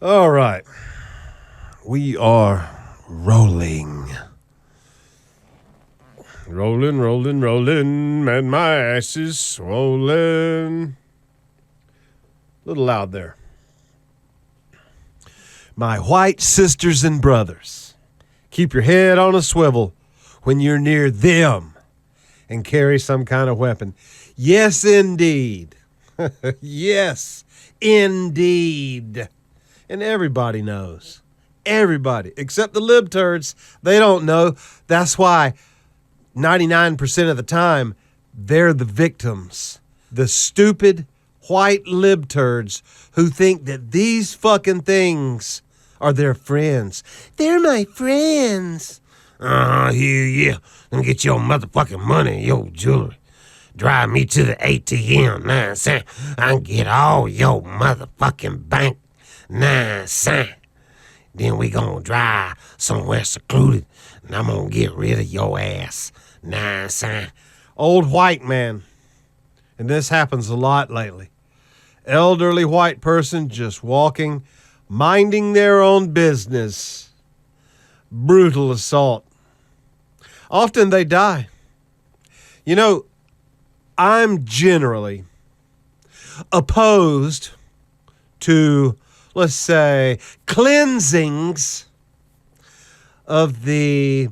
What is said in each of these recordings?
All right. We are rolling. Rolling, rolling, rolling, and my ass is swollen. A little loud there. My white sisters and brothers, keep your head on a swivel when you're near them and carry some kind of weapon. Yes, indeed. Yes, indeed. And everybody knows. Everybody, except the libturds. They don't know. That's why 99% of the time, they're the victims. The stupid white libturds who think that these fucking things are their friends. They're my friends. Yeah. Let me get your motherfucking money, your jewelry. Drive me to the ATM, cent. I can get all your motherfucking bank, cent. Then we gonna drive somewhere secluded, and I'm gonna get rid of your ass, cent. Old white man, and this happens a lot lately. Elderly white person just walking, minding their own business. Brutal assault. Often they die. You know, I'm generally opposed to, let's say, cleansings of the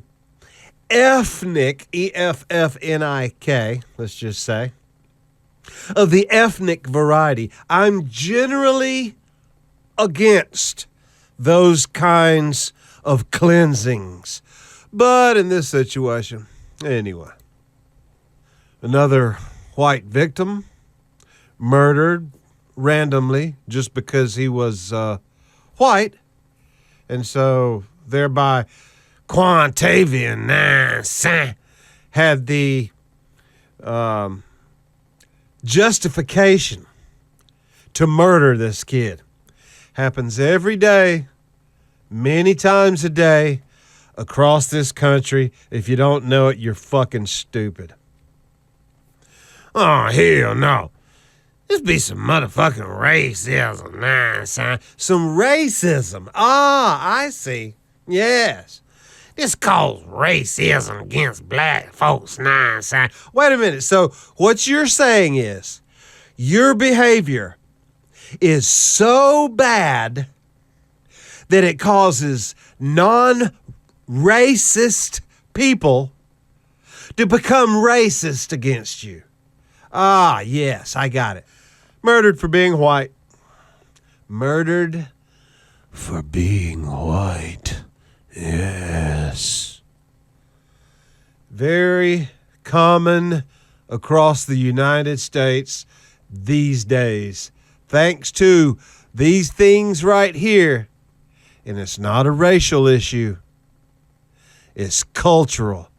Effnik, E-F-F-N-I-K, let's just say, of the ethnic variety. I'm generally against those kinds of cleansings. But in this situation, anyway, another white victim murdered randomly just because he was white, and so thereby Quantavian had the justification to murder this kid. Happens every day, many times a day, across this country. If you don't know it, you're fucking stupid. Oh, hell no. This be some motherfucking racism, son. Some racism. I see. Yes. This calls racism against black folks, son. Wait a minute. So what you're saying is your behavior is so bad that it causes non-racist people to become racist against you. Yes, I got it. Murdered for being white. Murdered for being white. Yes. Very common across the United States these days. Thanks to these things right here. And it's not a racial issue. It's cultural.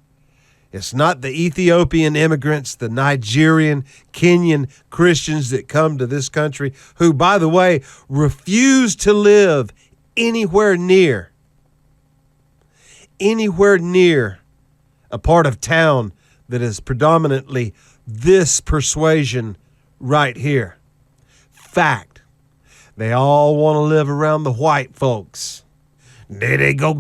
It's not the Ethiopian immigrants, the Nigerian, Kenyan Christians that come to this country who, by the way, refuse to live anywhere near a part of town that is predominantly this persuasion right here. Fact. They all want to live around the white folks. There they go.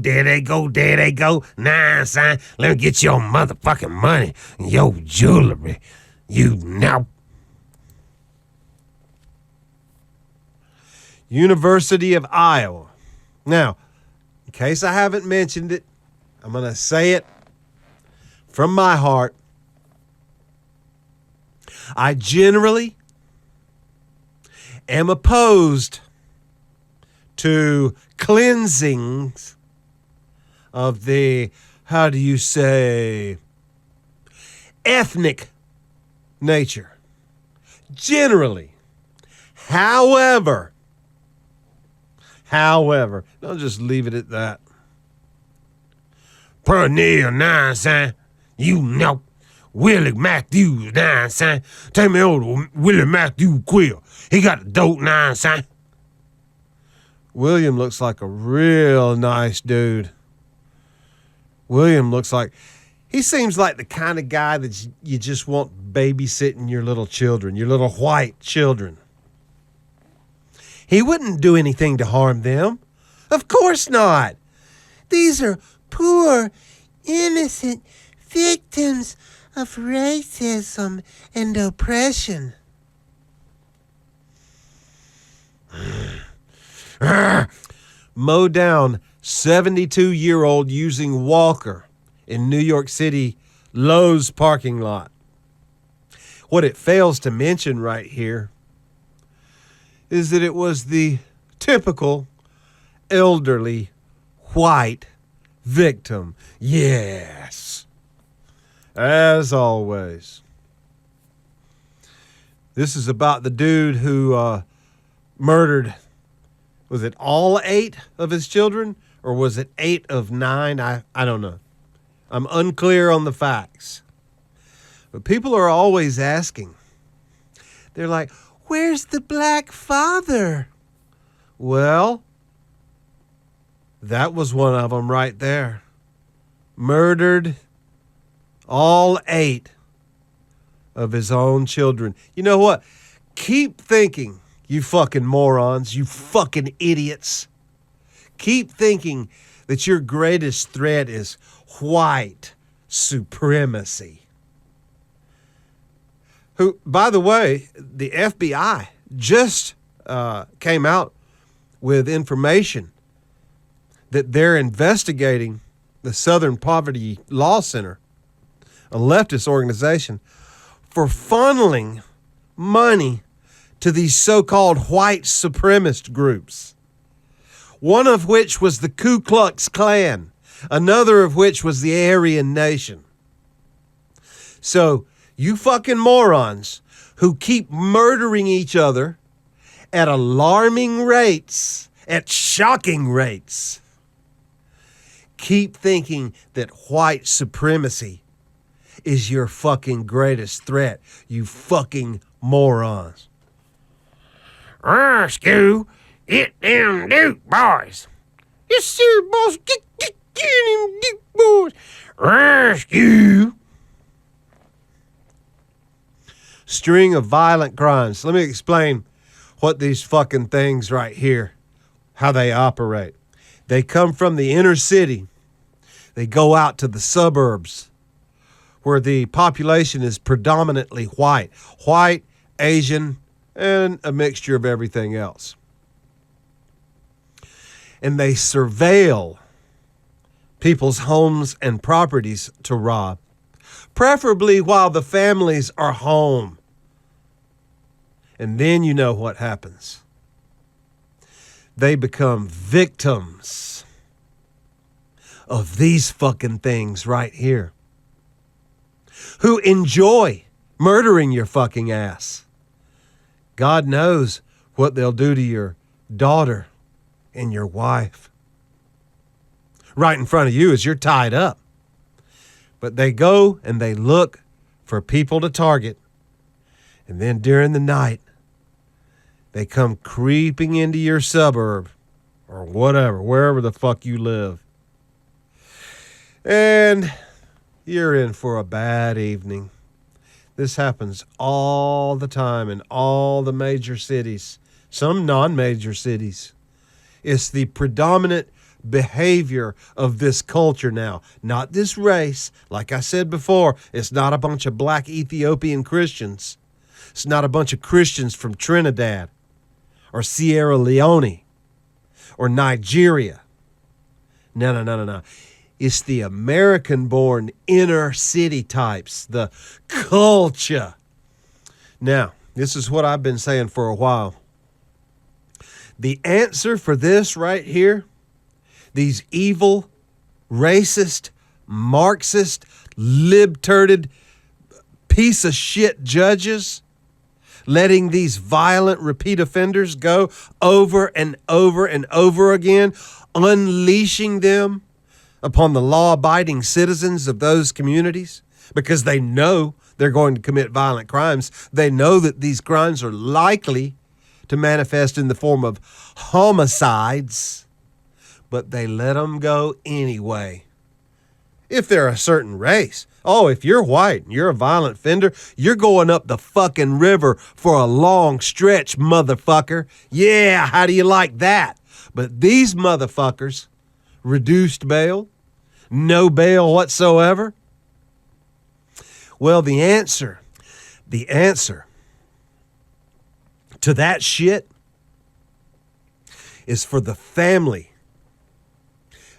Son, let me get your motherfucking money and your jewelry. You know. University of Iowa. Now, in case I haven't mentioned it, I'm going to say it from my heart. I generally am opposed to cleansings of the, how do you say, ethnic nature. Generally. However, don't just leave it at that. Per Neil, son, you know, Willie Matthews, son. Take me over to Willie Matthews Quill. He got the dope, son. William looks like a real nice dude. William looks like, he seems like the kind of guy that you just want babysitting your little children, your little white children. He wouldn't do anything to harm them. Of course not. These are poor, innocent victims of racism and oppression. Mow down 72-year-old using walker in New York City Lowe's parking lot. What it fails to mention right here is that it was the typical elderly white victim. Yes. As always. This is about the dude who murdered, was it all 8 of his children? Or was it 8 of 9? I don't know. I'm unclear on the facts. But people are always asking. They're like, where's the black father? Well, that was one of them right there. Murdered all 8 of his own children. You know what? Keep thinking, you fucking morons, you fucking idiots. Keep thinking that your greatest threat is white supremacy. Who, by the way, the FBI just came out with information that they're investigating the Southern Poverty Law Center, a leftist organization, for funneling money to these so-called white supremacist groups. One of which was the Ku Klux Klan, another of which was the Aryan Nation. So, you fucking morons who keep murdering each other at alarming rates, at shocking rates, keep thinking that white supremacy is your fucking greatest threat, you fucking morons. Rescue, get them Duke boys. Yes, sir, boss. Get them Duke boys. Rescue. String of violent crimes. Let me explain what these fucking things right here, how they operate. They come from the inner city. They go out to the suburbs where the population is predominantly white. White, Asian, and a mixture of everything else. And they surveil people's homes and properties to rob, preferably while the families are home. And then you know what happens. They become victims of these fucking things right here, who enjoy murdering your fucking ass. God knows what they'll do to your daughter and your wife right in front of you as you're tied up. But they go and they look for people to target. And then during the night, they come creeping into your suburb or whatever, wherever the fuck you live. And you're in for a bad evening. This happens all the time in all the major cities, some non-major cities. It's the predominant behavior of this culture now, not this race. Like I said before, it's not a bunch of black Ethiopian Christians. It's not a bunch of Christians from Trinidad or Sierra Leone or Nigeria. No. It's the American-born inner city types, the culture. Now, this is what I've been saying for a while. The answer for this right here, these evil, racist, Marxist, lib-turted, piece of shit judges letting these violent repeat offenders go over and over and over again, unleashing them upon the law-abiding citizens of those communities because they know they're going to commit violent crimes. They know that these crimes are likely to manifest in the form of homicides, but they let them go anyway. if they're a certain race. Oh, if you're white and you're a violent offender, you're going up the fucking river for a long stretch, motherfucker. Yeah, how do you like that? But these motherfuckers, reduced bail, no bail whatsoever. Well, the answer to that shit is for the family,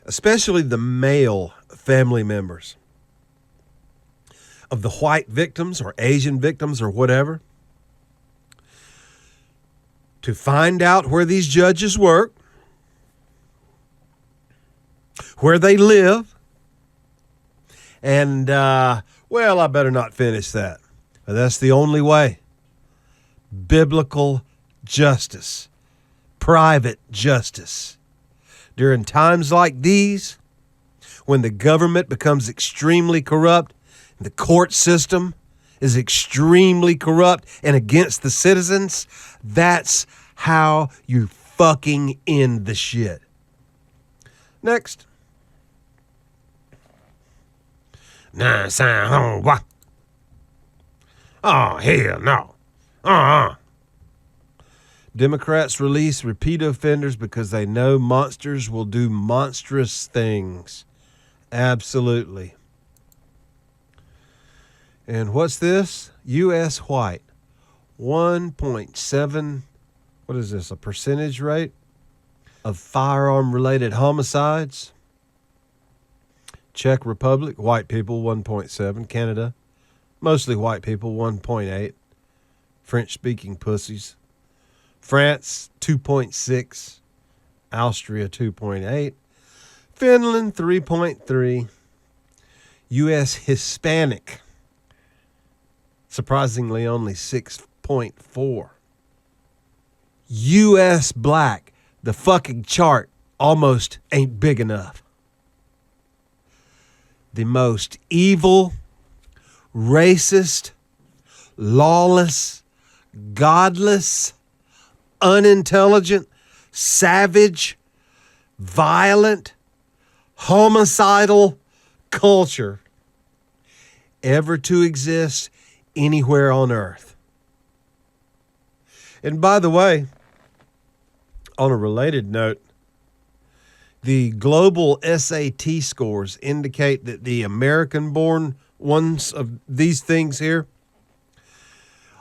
especially the male family members of the white victims or Asian victims or whatever, to find out where these judges work, where they live, and, well, I better not finish that. But that's the only way. Biblical justice, private justice. During times like these, when the government becomes extremely corrupt, the court system is extremely corrupt and against the citizens, that's how you fucking end the shit. Next. Nah, sign home, what? Oh, hell no. Democrats release repeat offenders because they know monsters will do monstrous things. Absolutely. And what's this? U.S. white. 1.7, what is this, a percentage rate of firearm-related homicides? Czech Republic, white people, 1.7. Canada, mostly white people, 1.8. French-speaking pussies. France, 2.6. Austria, 2.8. Finland, 3.3. U.S. Hispanic, surprisingly only 6.4. U.S. black, the fucking chart almost ain't big enough. The most evil, racist, lawless, godless, unintelligent, savage, violent, homicidal culture ever to exist anywhere on earth. And by the way, on a related note, the global SAT scores indicate that the American-born ones of these things here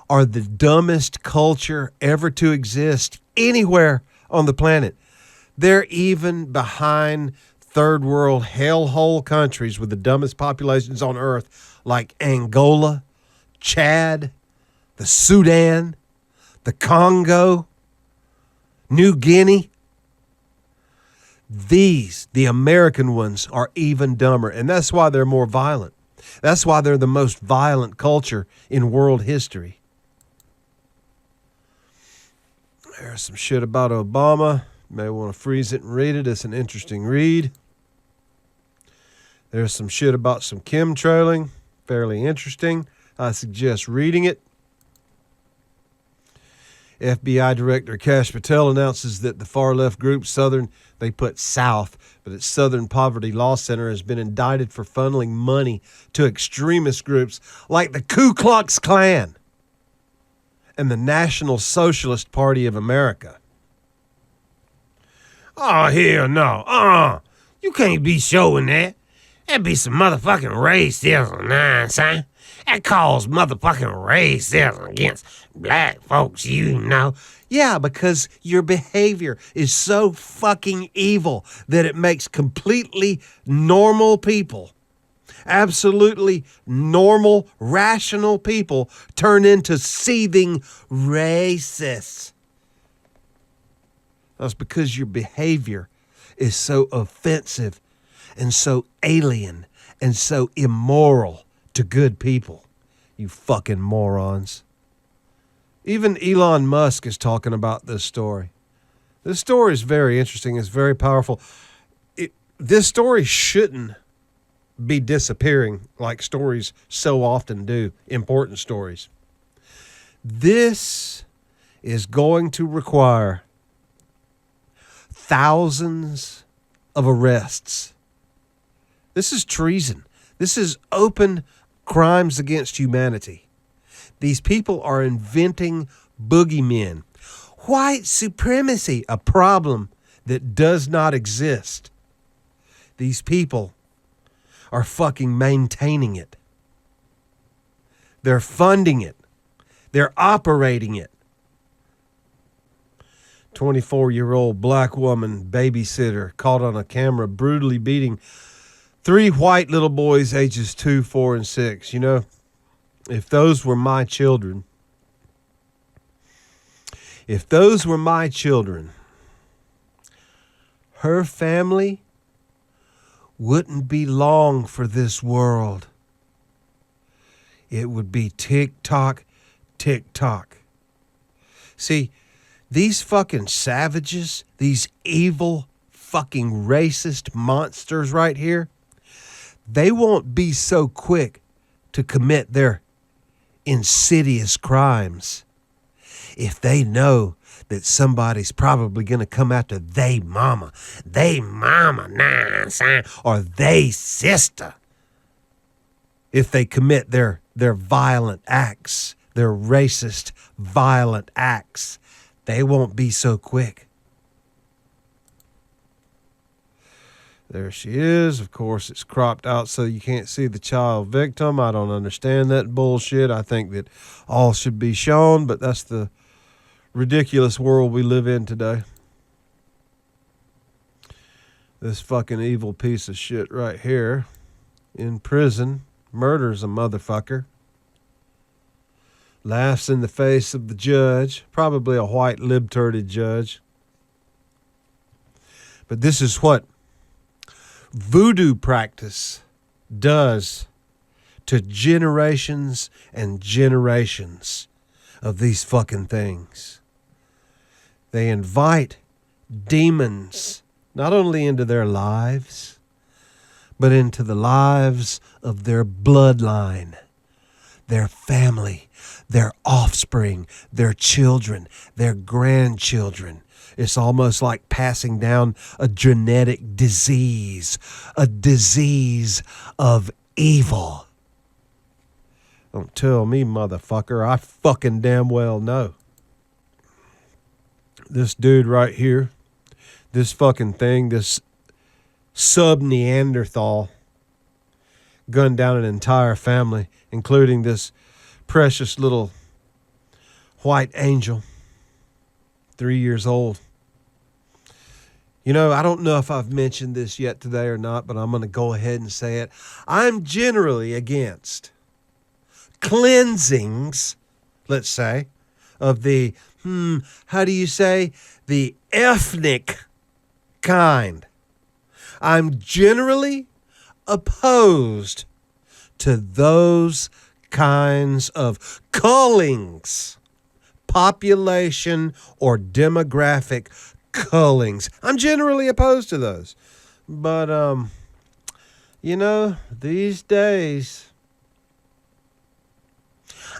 are the dumbest culture ever to exist anywhere on the planet. They're even behind third world hellhole countries with the dumbest populations on earth, like Angola, Chad, the Sudan, the Congo, New Guinea. These, the American ones, are even dumber, and that's why they're more violent. That's why they're the most violent culture in world history. There's some shit about Obama. You may want to freeze it and read it. It's an interesting read. There's some shit about some chemtrailing. Fairly interesting. I suggest reading it. FBI Director Kash Patel announces that the far-left group Southern, they put South, but its Southern Poverty Law Center has been indicted for funneling money to extremist groups like the Ku Klux Klan and the National Socialist Party of America. Oh, hell no. You can't be showing that. That'd be some motherfucking racism, nonsense. That calls motherfucking racism against black folks, you know. Yeah, because your behavior is so fucking evil that it makes completely normal people, absolutely normal, rational people, turn into seething racists. That's because your behavior is so offensive and so alien and so immoral to good people, you fucking morons. Even Elon Musk is talking about this story. This story is very interesting. It's very powerful. This story shouldn't be disappearing like stories so often do, important stories. This is going to require thousands of arrests This is treason. This is open crimes against humanity. These people are inventing boogeymen. White supremacy, a problem that does not exist. These people are fucking maintaining it. They're funding it. They're operating it. 24-year-old black woman babysitter caught on a camera brutally beating 3 white little boys ages 2, 4, and 6. You know, if those were my children, her family wouldn't be long for this world. It would be tick-tock, tick-tock. See, these fucking savages, these evil fucking racist monsters right here, they won't be so quick to commit their insidious crimes if they know that somebody's probably going to come after they mama, nah, son, or they sister. If they commit their violent acts, their racist, violent acts, they won't be so quick. There she is. Of course, it's cropped out so you can't see the child victim. I don't understand that bullshit. I think that all should be shown, but that's the ridiculous world we live in today. This fucking evil piece of shit right here in prison murders a motherfucker. Laughs in the face of the judge, probably a white lib-turted judge. But this is what voodoo practice does to generations and generations of these fucking things. They invite demons not only into their lives, but into the lives of their bloodline, their family, their offspring, their children, their grandchildren. It's almost like passing down a genetic disease, a disease of evil. Don't tell me, motherfucker. I fucking damn well know. This dude right here, this fucking thing, this sub-Neanderthal, gunned down an entire family, including this precious little white angel, 3 years old. You know, I don't know if I've mentioned this yet today or not, but I'm going to go ahead and say it. I'm generally against cleansings, let's say, of the, how do you say, the ethnic kind. I'm generally opposed to those kinds of cullings, population or demographic cullings. I'm generally opposed to those. But, you know, these days...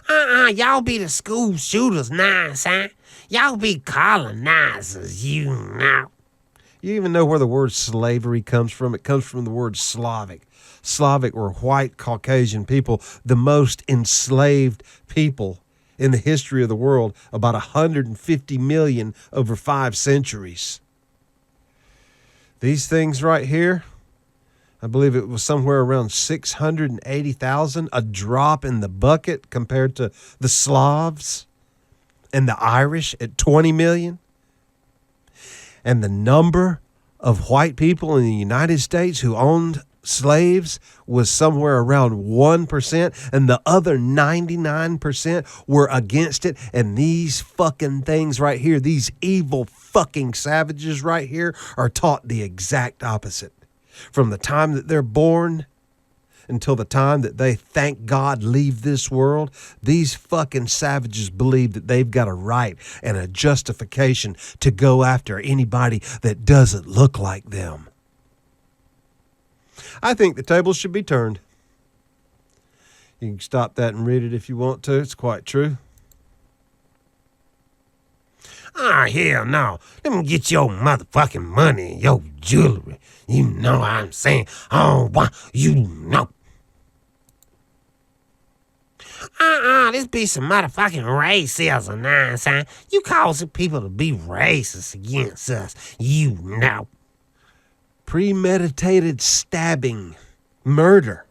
Y'all be the school shooters now, son. Y'all be colonizers, you know. You even know where the word slavery comes from? It comes from the word Slavic. Slavic were white Caucasian people, the most enslaved people in the history of the world, about 150 million over 5 centuries. These things right here, I believe it was somewhere around 680,000, a drop in the bucket compared to the Slavs and the Irish at 20 million. And the number of white people in the United States who owned slaves was somewhere around 1%, and the other 99% were against it. And these fucking things right here, these evil fucking savages right here, are taught the exact opposite. From the time that they're born until the time that they, thank God, leave this world, these fucking savages believe that they've got a right and a justification to go after anybody that doesn't look like them. I think the tables should be turned. You can stop that and read it if you want to. It's quite true. Oh, hell no. Let me get your motherfucking money and your jewelry. You know what I'm saying? Oh, what? You know. This be some motherfucking racism, nah, son. You causing people to be racist against us. You know. Premeditated stabbing, murder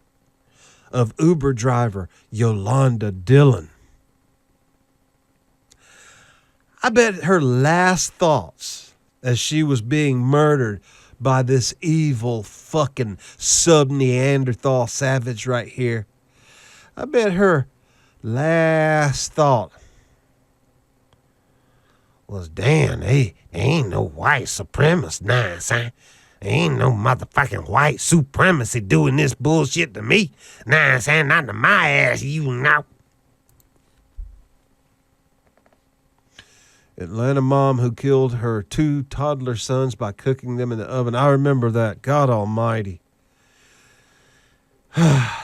of Uber driver Yolanda Dillon. I bet her last thoughts as she was being murdered by this evil fucking sub-Neanderthal savage right here, I bet her last thought was, damn, they ain't no white supremacist, nah, son. Ain't no motherfucking white supremacy doing this bullshit to me. Nah, son, not to my ass, you know. Atlanta mom who killed her 2 toddler sons by cooking them in the oven. I remember that. God almighty.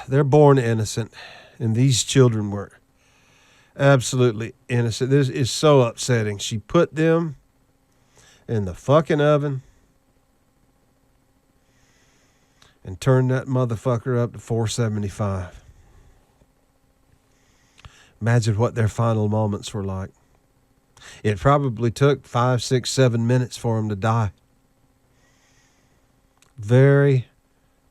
They're born innocent, and these children were absolutely innocent. This is so upsetting. She put them in the fucking oven and turned that motherfucker up to 475. Imagine what their final moments were like. It probably took 5, 6, 7 minutes for him to die.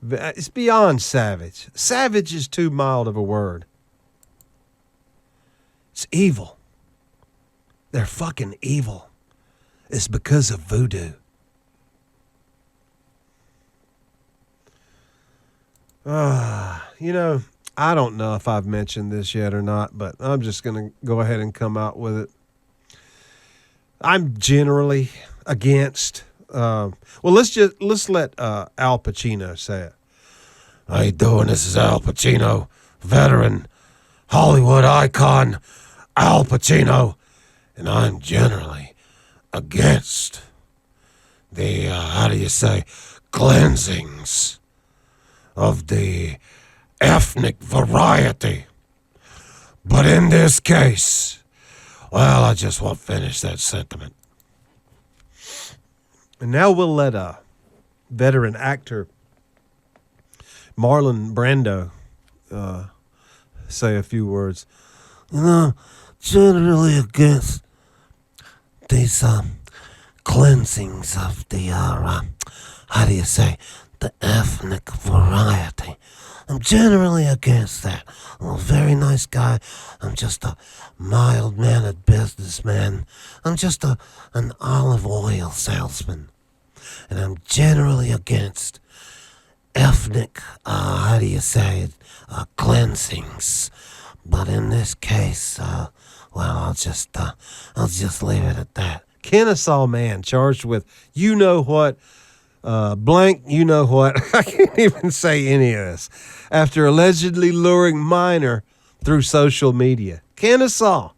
It's beyond savage. Savage is too mild of a word. It's evil. They're fucking evil. It's because of voodoo. I don't know if I've mentioned this yet or not, but I'm just going to go ahead and come out with it. I'm generally against. Let's let Al Pacino say it. How you doing? This is Al Pacino, veteran Hollywood icon Al Pacino, and I'm generally against the cleansings of the ethnic variety. But in this case, well, I just won't finish that sentiment. And now we'll let veteran actor Marlon Brando say a few words. Generally against these cleansings of the the ethnic variety. I'm generally against that. I'm a very nice guy. I'm just a mild-mannered businessman. I'm just an olive oil salesman. And I'm generally against ethnic, cleansings. But in this case, I'll just leave it at that. Kennesaw man charged with you know what, blank you know what. I can't even say any of this. After allegedly luring minor through social media. Kennesaw,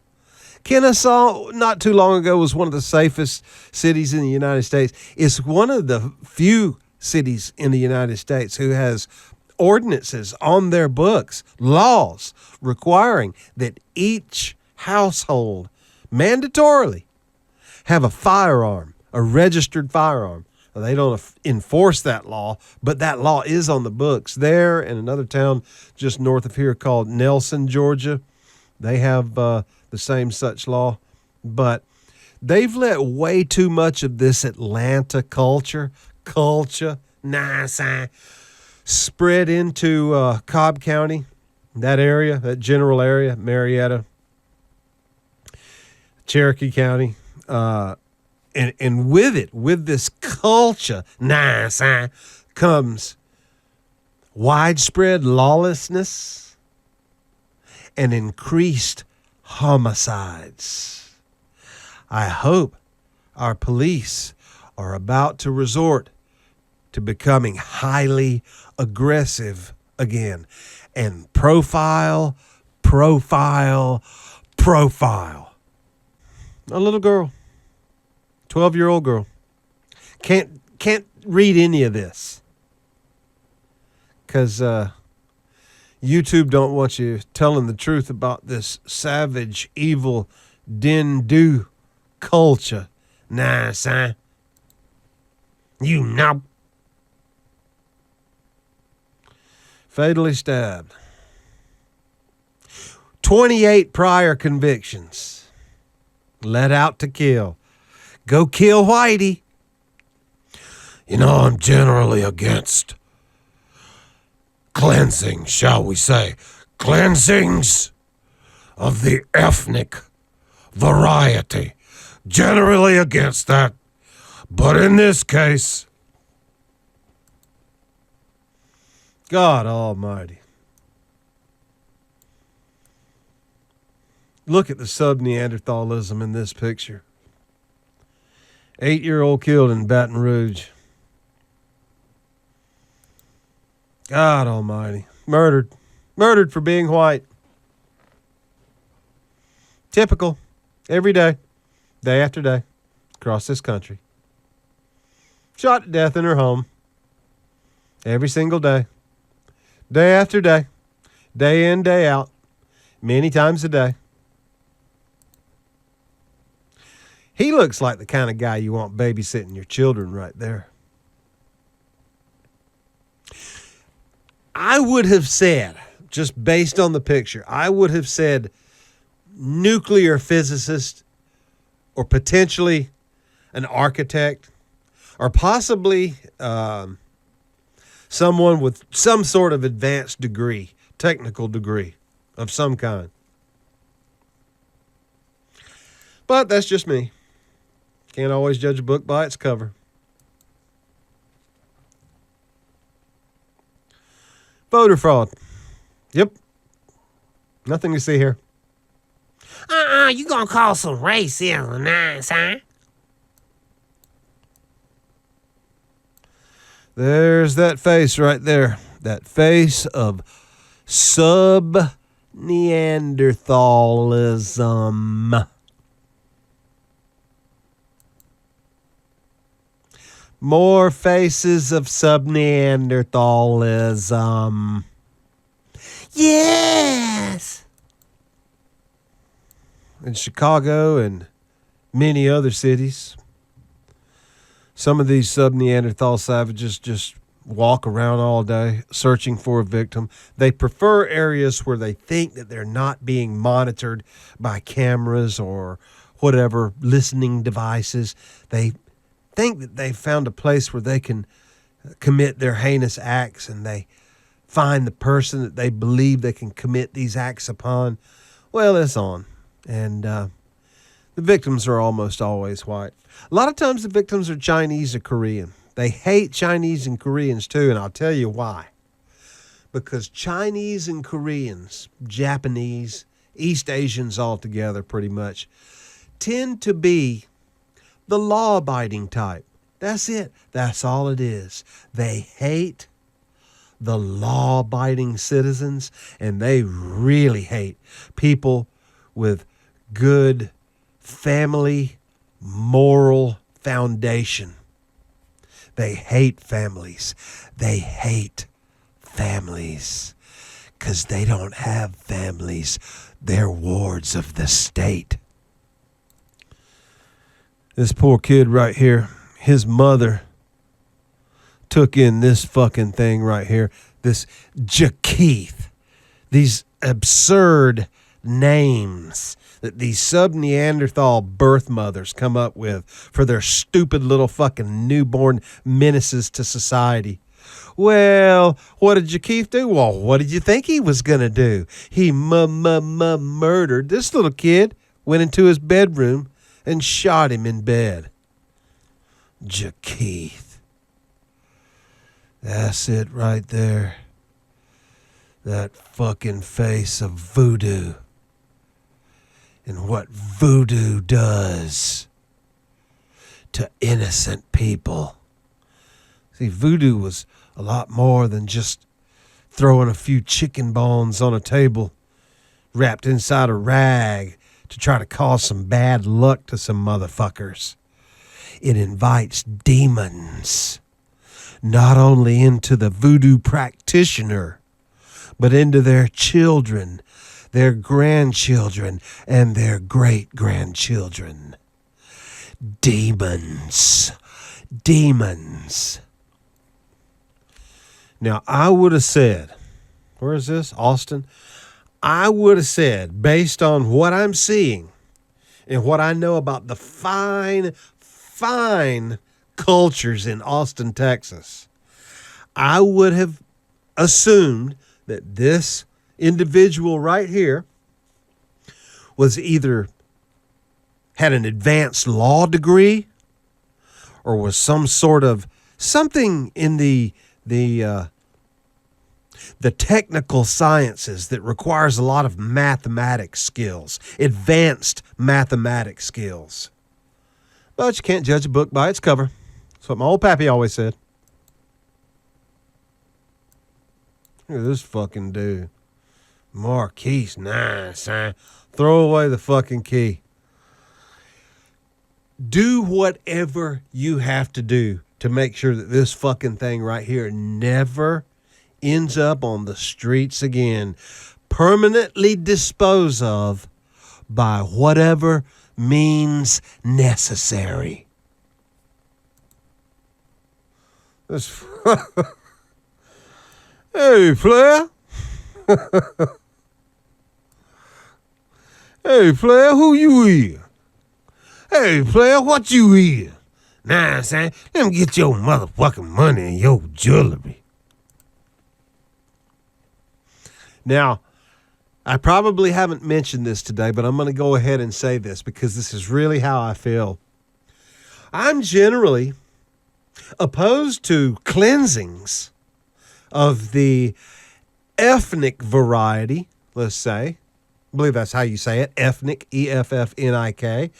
not too long ago, was one of the safest cities in the United States. It's one of the few cities in the United States who has ordinances on their books, laws requiring that each household mandatorily have a firearm, a registered firearm. They don't enforce that law, but that law is on the books. There in another town just north of here called Nelson, Georgia, they have the same such law. But they've let way too much of this Atlanta culture, spread into Cobb County, that area, that general area, Marietta, Cherokee County, and with this culture, comes widespread lawlessness and increased homicides. I hope our police are about to resort to becoming highly aggressive again and profile. A little girl, 12-year-old girl, can't read any of this because YouTube don't want you telling the truth about this savage, evil, din-do culture. Nah, son. You know. Fatally stabbed. 28 prior convictions. Let out to kill. Go kill Whitey. You know, I'm generally against cleansing, shall we say. Cleansings of the ethnic variety. Generally against that. But in this case, God almighty. Look at the sub-Neanderthalism in this picture. 8-year-old killed in Baton Rouge. God almighty. Murdered. Murdered for being white. Typical. Every day. Day after day. Across this country. Shot to death in her home. Every single day. Day after day. Day in, day out. Many times a day. He looks like the kind of guy you want babysitting your children right there. I would have said, just based on the picture, I would have said nuclear physicist or potentially an architect or possibly someone with some sort of advanced degree, technical degree of some kind. But that's just me. Can't always judge a book by its cover. Voter fraud. Yep. Nothing to see here. you gonna call some racism, nah, son? There's that face right there. That face of sub-Neanderthalism. More faces of sub-Neanderthalism. Yes. In Chicago and many other cities, some of these sub-Neanderthal savages just walk around all day searching for a victim. They prefer areas where they think that they're not being monitored by cameras or whatever listening devices. They think that they've found a place where they can commit their heinous acts, and they find the person that they believe they can commit these acts upon. Well, it's on. And the victims are almost always white. A lot of times the victims are Chinese or Korean. They hate Chinese and Koreans too, and I'll tell you why. Because Chinese and Koreans, Japanese, East Asians altogether pretty much, tend to be the law-abiding type. That's it. That's all it is. They hate the law-abiding citizens, and they really hate people with good family moral foundation. They hate families. They hate families because they don't have families. They're wards of the state. This poor kid right here, his mother took in this fucking thing right here, this Jakeith, these absurd names that these sub-Neanderthal birth mothers come up with for their stupid little fucking newborn menaces to society. Well, what did Jakeith do? Well, what did you think he was going to do? He murdered this little kid, went into his bedroom, and shot him in bed. Jakeith. That's it right there. That fucking face of voodoo. And what voodoo does to innocent people. See, voodoo was a lot more than just throwing a few chicken bones on a table wrapped inside a rag to try to cause some bad luck to some motherfuckers. It invites demons not only into the voodoo practitioner, but into their children, their grandchildren, and their great-grandchildren. demons. Demons. Now, I would have said, where is this? Austin? I would have said, based on what I'm seeing and what I know about the fine cultures in Austin, Texas, I would have assumed that this individual right here was either had an advanced law degree or was some sort of something in the technical sciences that requires a lot of mathematics skills, advanced mathematics skills. But you can't judge a book by its cover. That's what my old pappy always said. Look at this fucking dude. Marquise, nice, son. Throw away the fucking key. Do whatever you have to do to make sure that this fucking thing right here never ends up on the streets again. Permanently disposed of by whatever means necessary. This Hey, player. Hey, player, who you is? Hey, player, what you is? Nah, son, let me get your motherfucking money and your jewelry. Now, I probably haven't mentioned this today, but I'm going to go ahead and say this because this is really how I feel. I'm generally opposed to cleansings of the ethnic variety, let's say. I believe that's how you say it, ethnic, E-F-F-N-I-K.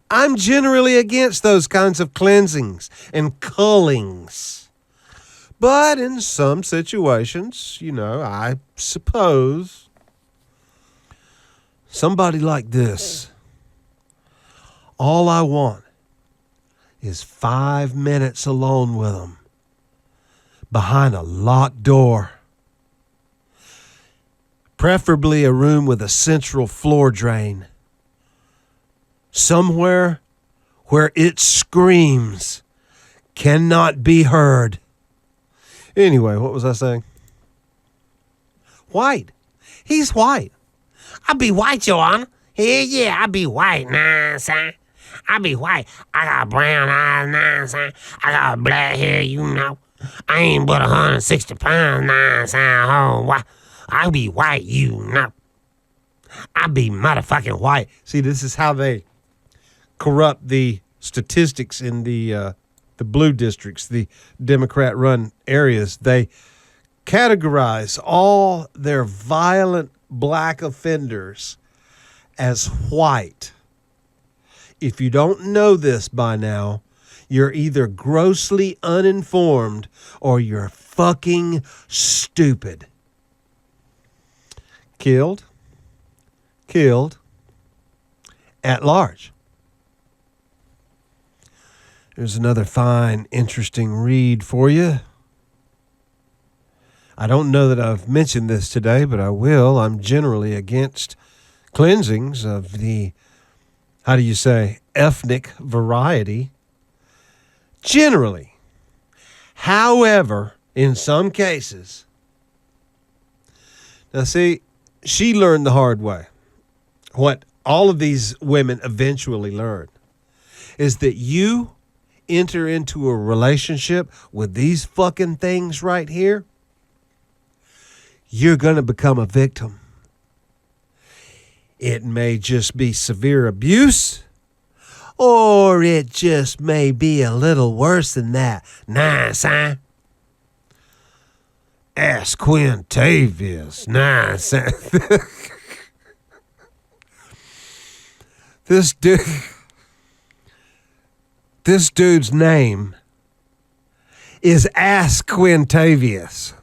I'm generally against those kinds of cleansings and cullings. But in some situations, I suppose somebody like this, all I want is 5 minutes alone with them behind a locked door. Preferably a room with a central floor drain. Somewhere where its screams cannot be heard. Anyway, what was I saying? White. He's white. I be white, Your Honor. Hell yeah, I be white, nah, son. I be white. I got brown eyes, nah, son. I got black hair, I ain't but 160 pounds, nah, son. Oh, why? I be white, I be motherfucking white. See, this is how they corrupt the statistics in the blue districts, the Democrat-run areas. They categorize all their violent black offenders as white. If you don't know this by now, you're either grossly uninformed or you're fucking stupid. Killed at large. There's another fine, interesting read for you. I don't know that I've mentioned this today, but I will. I'm generally against cleansings of the, ethnic variety. Generally. However, in some cases, now see, she learned the hard way. What all of these women eventually learn is that you enter into a relationship with these fucking things right here, you're going to become a victim. It may just be severe abuse, or it just may be a little worse than that. Nah, son. Ask Quintavious. Nah, son. This dude's name is Ask Quintavious.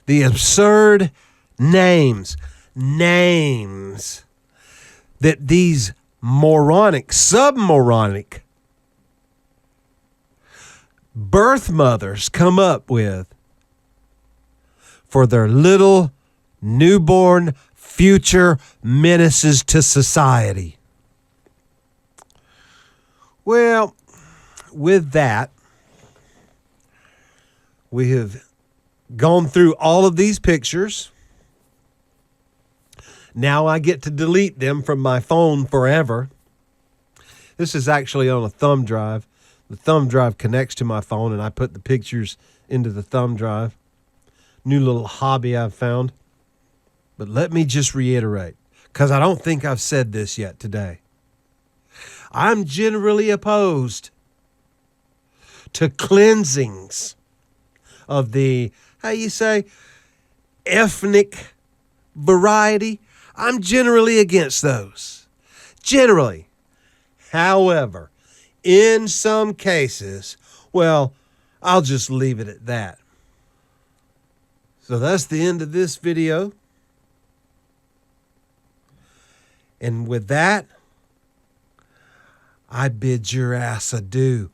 The absurd names that these submoronic birth mothers come up with for their little newborn future menaces to society. Well, with that, we have gone through all of these pictures. Now I get to delete them from my phone forever. This is actually on a thumb drive. The thumb drive connects to my phone, and I put the pictures into the thumb drive. New little hobby I've found. But let me just reiterate, because I don't think I've said this yet today. I'm generally opposed to cleansings of the, how you say, ethnic variety. I'm generally against those. Generally. However, in some cases, well, I'll just leave it at that. So that's the end of this video. And with that, I bid your ass adieu.